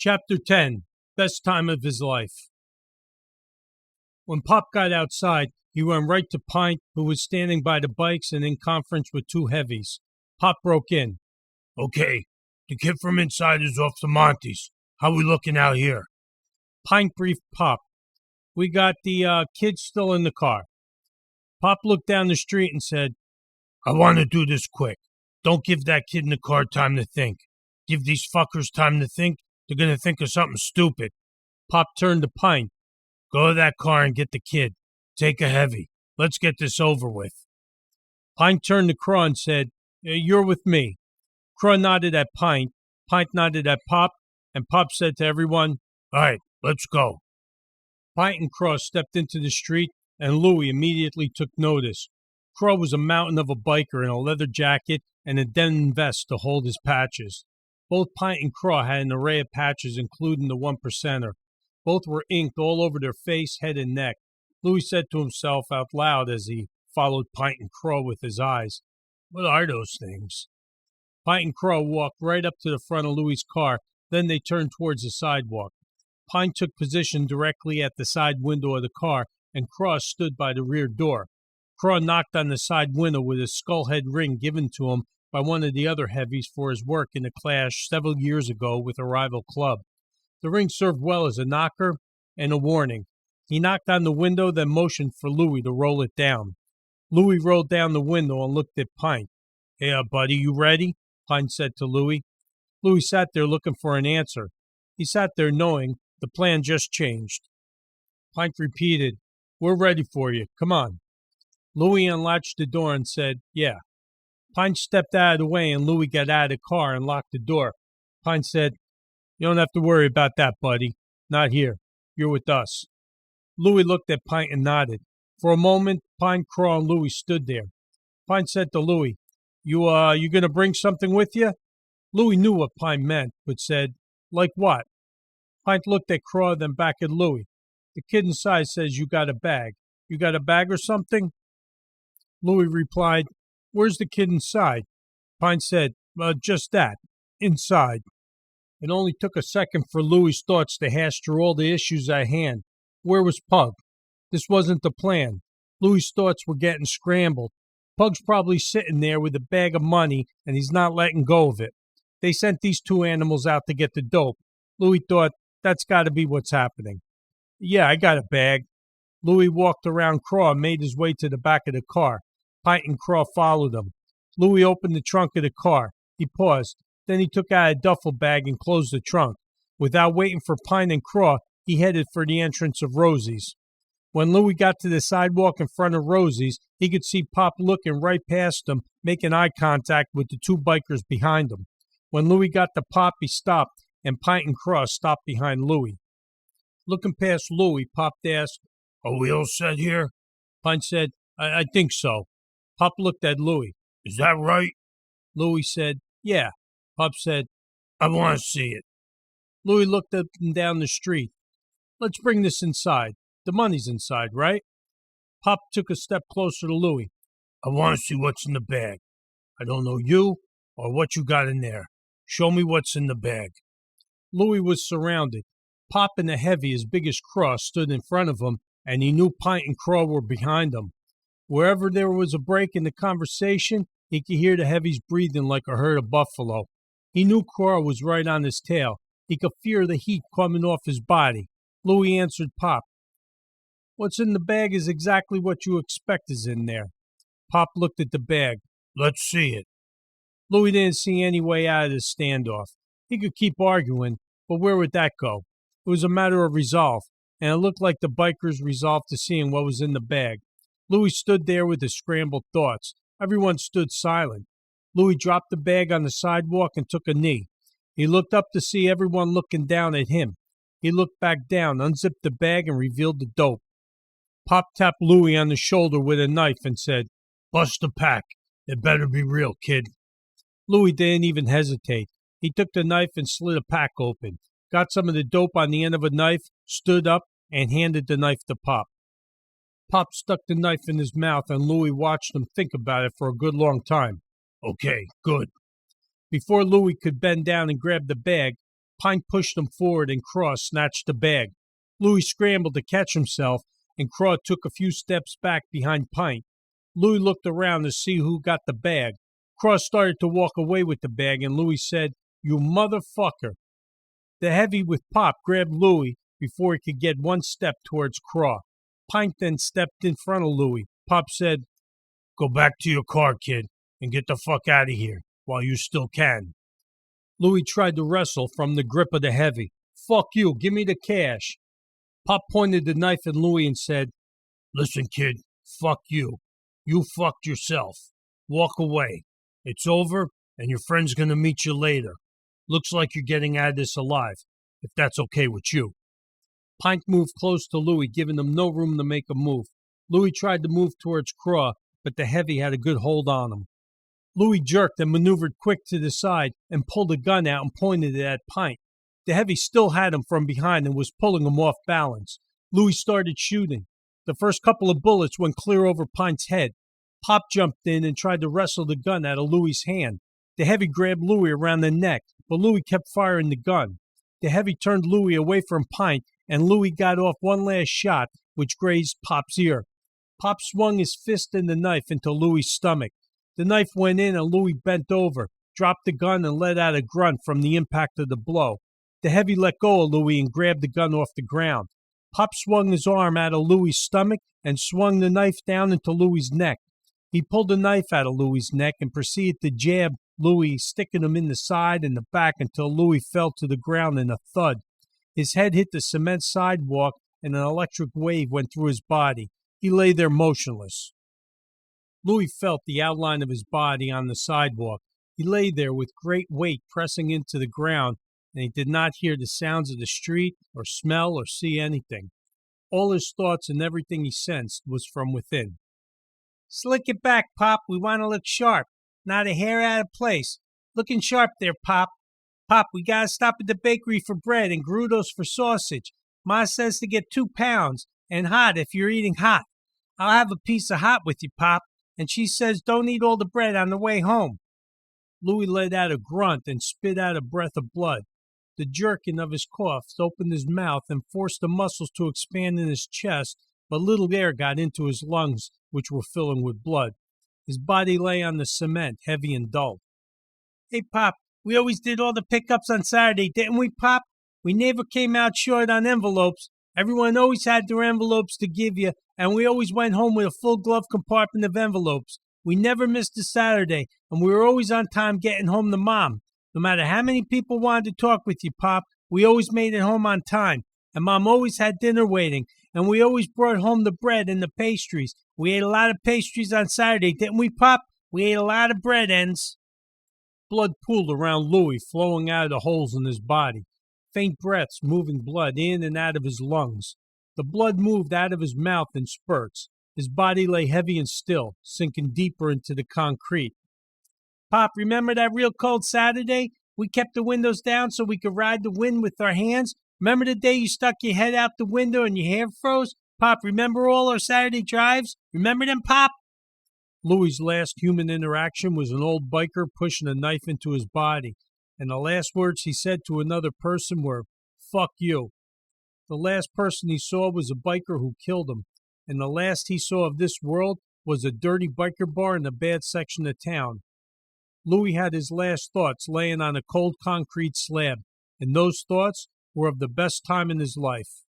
Chapter 10 Best Time of His Life. When Pop got outside, he went right to Pint, who was standing by the bikes and in conference with two heavies. Pop broke in. Okay, the kid from inside is off to Monty's. How we looking out here? Pint briefed Pop. We got the kid still in the car. Pop looked down the street and said, I want to do this quick. Don't give that kid in the car time to think. Give these fuckers time to think. They're going to think of something stupid. Pop turned to Pint. Go to that car and get the kid. Take a heavy. Let's get this over with. Pint turned to Craw and said, You're with me. Craw nodded at Pint. Pint nodded at Pop, and Pop said to everyone, All right, let's go. Pint and Craw stepped into the street, and Louie immediately took notice. Craw was a mountain of a biker in a leather jacket and a denim vest to hold his patches. Both Pint and Craw had an array of patches, including the 1%er. Both were inked all over their face, head, and neck. Louis said to himself out loud as he followed Pint and Craw with his eyes, What are those things? Pint and Craw walked right up to the front of Louis's car, then they turned towards the sidewalk. Pint took position directly at the side window of the car, and Craw stood by the rear door. Craw knocked on the side window with a skullhead ring given to him by one of the other heavies for his work in a clash several years ago with a rival club. The ring served well as a knocker and a warning. He knocked on the window, then motioned for Louis to roll it down. Louis rolled down the window and looked at Pint. Hey, buddy, you ready? Pint said to Louis. Louis sat there looking for an answer. He sat there knowing the plan just changed. Pint repeated, We're ready for you. Come on. Louis unlatched the door and said, Yeah. Pint stepped out of the way and Louis got out of the car and locked the door. Pint said, You don't have to worry about that, buddy. Not here. You're with us. Louis looked at Pint and nodded. For a moment, Pint, Craw, and Louis stood there. Pint said to Louis, You gonna bring something with you? Louis knew what Pint meant, but said, Like what? Pint looked at Craw, then back at Louis. The kid inside says you got a bag. You got a bag or something? Louis replied, Where's the kid inside? Pint said, Just that. Inside. It only took a second for Louis's thoughts to hash through all the issues at hand. Where was Pug? This wasn't the plan. Louis's thoughts were getting scrambled. Pug's probably sitting there with a bag of money, and he's not letting go of it. They sent these two animals out to get the dope. Louis thought, that's got to be what's happening. Yeah, I got a bag. Louis walked around Craw and made his way to the back of the car. Pint and Craw followed him. Louis opened the trunk of the car. He paused. Then he took out a duffel bag and closed the trunk. Without waiting for Pint and Craw, he headed for the entrance of Rosie's. When Louis got to the sidewalk in front of Rosie's, he could see Pop looking right past him, making eye contact with the two bikers behind him. When Louis got to Pop, he stopped, and Pint and Craw stopped behind Louis. Looking past Louis, Pop asked, Are we all set here? Pint said, I think so. Pop looked at Louis. Is that right? Louis said, Yeah. Pop said, I want to see it. Louis looked up and down the street. Let's bring this inside. The money's inside, right? Pop took a step closer to Louis. I want to see what's in the bag. I don't know you or what you got in there. Show me what's in the bag. Louis was surrounded. Pop and a heavy as big as Craw stood in front of him, and he knew Pint and Craw were behind him. Wherever there was a break in the conversation, he could hear the heavies breathing like a herd of buffalo. He knew Craw was right on his tail. He could feel the heat coming off his body. Louis answered Pop. What's in the bag is exactly what you expect is in there. Pop looked at the bag. Let's see it. Louis didn't see any way out of this standoff. He could keep arguing, but where would that go? It was a matter of resolve, and it looked like the bikers resolved to seeing what was in the bag. Louis stood there with his scrambled thoughts. Everyone stood silent. Louis dropped the bag on the sidewalk and took a knee. He looked up to see everyone looking down at him. He looked back down, unzipped the bag, and revealed the dope. Pop tapped Louis on the shoulder with a knife and said, Bust the pack. It better be real, kid. Louis didn't even hesitate. He took the knife and slit a pack open, got some of the dope on the end of a knife, stood up, and handed the knife to Pop. Pop stuck the knife in his mouth, and Louis watched him think about it for a good long time. Okay, good. Before Louis could bend down and grab the bag, Pint pushed him forward, and Craw snatched the bag. Louis scrambled to catch himself, and Craw took a few steps back behind Pint. Louis looked around to see who got the bag. Craw started to walk away with the bag, and Louis said, "You motherfucker." The heavy with Pop grabbed Louis before he could get one step towards Craw. Pint then stepped in front of Louis. Pop said, "Go back to your car, kid, and get the fuck out of here while you still can." Louis tried to wrestle from the grip of the heavy. "Fuck you, give me the cash." Pop pointed the knife at Louis and said, "Listen, kid, fuck you. You fucked yourself. Walk away. It's over, and your friend's gonna meet you later. Looks like you're getting out of this alive, if that's okay with you." Pint moved close to Louis, giving him no room to make a move. Louis tried to move towards Craw, but the heavy had a good hold on him. Louis jerked and maneuvered quick to the side and pulled a gun out and pointed it at Pint. The heavy still had him from behind and was pulling him off balance. Louis started shooting. The first couple of bullets went clear over Pint's head. Pop jumped in and tried to wrestle the gun out of Louis' hand. The heavy grabbed Louis around the neck, but Louis kept firing the gun. The heavy turned Louis away from Pint, and Louis got off one last shot, which grazed Pop's ear. Pop swung his fist and the knife into Louis' stomach. The knife went in, and Louis bent over, dropped the gun, and let out a grunt from the impact of the blow. The heavy let go of Louis and grabbed the gun off the ground. Pop swung his arm out of Louis' stomach and swung the knife down into Louis' neck. He pulled the knife out of Louis' neck and proceeded to jab Louis, sticking him in the side and the back until Louis fell to the ground in a thud. His head hit the cement sidewalk, and an electric wave went through his body. He lay there motionless. Louis felt the outline of his body on the sidewalk. He lay there with great weight pressing into the ground, and he did not hear the sounds of the street or smell or see anything. All his thoughts and everything he sensed was from within. "Slick it back, Pop. We want to look sharp. Not a hair out of place. Looking sharp there, Pop. Pop, we got to stop at the bakery for bread and Grudos for sausage. Ma says to get 2 pounds, and hot if you're eating hot. I'll have a piece of hot with you, Pop. And she says don't eat all the bread on the way home." Louis let out a grunt and spit out a breath of blood. The jerking of his cough opened his mouth and forced the muscles to expand in his chest, but little air got into his lungs, which were filling with blood. His body lay on the cement, heavy and dull. "Hey, Pop, we always did all the pickups on Saturday, didn't we, Pop? We never came out short on envelopes. Everyone always had their envelopes to give you, and we always went home with a full glove compartment of envelopes. We never missed a Saturday, and we were always on time getting home to Mom. No matter how many people wanted to talk with you, Pop, we always made it home on time. And Mom always had dinner waiting, and we always brought home the bread and the pastries. We ate a lot of pastries on Saturday, didn't we, Pop? We ate a lot of bread ends." Blood pooled around Louis, flowing out of the holes in his body. Faint breaths moving blood in and out of his lungs. The blood moved out of his mouth in spurts. His body lay heavy and still, sinking deeper into the concrete. "Pop, remember that real cold Saturday? We kept the windows down so we could ride the wind with our hands. Remember the day you stuck your head out the window and your hair froze? Pop, remember all our Saturday drives? Remember them, Pop?" Louis's last human interaction was an old biker pushing a knife into his body, and the last words he said to another person were, "Fuck you." The last person he saw was a biker who killed him, and the last he saw of this world was a dirty biker bar in a bad section of town. Louis had his last thoughts laying on a cold concrete slab, and those thoughts were of the best time in his life.